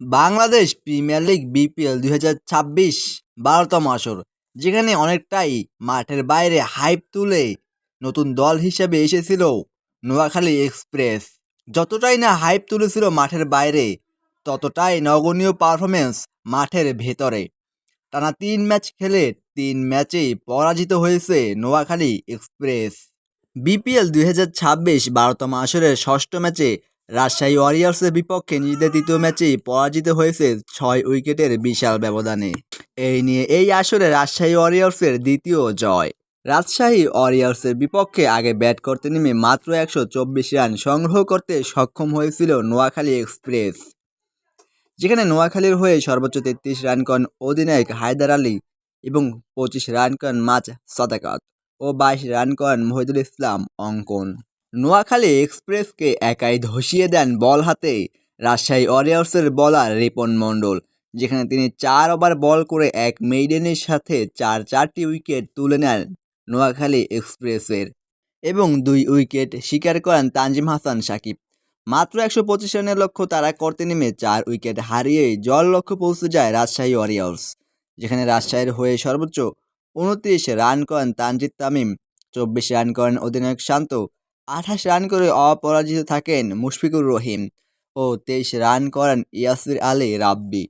Bangladesh premier league BPL ২০২৬ ১২তম আসর, যেখানে অনেকটাই মাঠের বাইরে হাইপ তুলে নতুন দল হিসেবে এসেছিল নোয়াখালী এক্সপ্রেস। যতটাই না হাইপ তুলেছিল মাঠের বাইরে, ততটাই নগণ্য পারফরমেন্স মাঠের ভেতরে। টানা ৩ ম্যাচ খেলে ৩ ম্যাচেই পরাজিত হয়েছে নোয়াখালী এক্সপ্রেস। বিপিএল ২০২৬ ১২তম আসরের ষষ্ঠ ম্যাচে রাজশাহী ওয়ারিয়র্সের বিপক্ষে নিজেদের তৃতীয় ম্যাচেই পরাজিত হয়েছে ৬ উইকেটের বিশাল ব্যবধানে। এই নিয়ে এই আসরে রাজশাহী ওয়ারিয়র্সের দ্বিতীয় জয়। রাজশাহী ওয়ারিয়র্সের বিপক্ষে আগে ব্যাট করতে নেমে মাত্র ১২৪ রান সংগ্রহ করতে সক্ষম হয়েছিল নোয়াখালী এক্সপ্রেস, যেখানে নোয়াখালীর হয়ে সর্বোচ্চ ৩৩ রান করেন অধিনায়ক হায়দার আলী এবং ২৫ রান করেন মাঝ সাদাকাত ও ২২ রান করেন মহিদুল ইসলাম অঙ্কন। নোয়াখালী এক্সপ্রেসকে একাই ধসিয়ে দেন বল হাতে রাজশাহী ওয়ারিয়র্সের বোলার রিপন মণ্ডল, যেখানে তিনি ৪ ওভার বল করে এক মেইডেনের সাথে ৪টি উইকেট তুলে নেন নোয়াখালী এক্সপ্রেসের এবং ২ উইকেট শিকার করেন তানজিম হাসান সাকিব। মাত্র ১২৫ রানের লক্ষ্য তারা করতে নেমে ৪ উইকেট হারিয়েই জল লক্ষ্যে পৌঁছে যায় রাজশাহী ওয়ারিয়র্স, যেখানে রাজশাহীর হয়ে সর্বোচ্চ ২৯ রান করেন তানজিদ তামিম, ২৪ রান করেন অধিনায়ক শান্ত, ২৮ রান করে অপরাজিত থাকেন মুশফিকুর রহিম ও ২৩ রান করেন ইয়াসির আলী রাব্বি।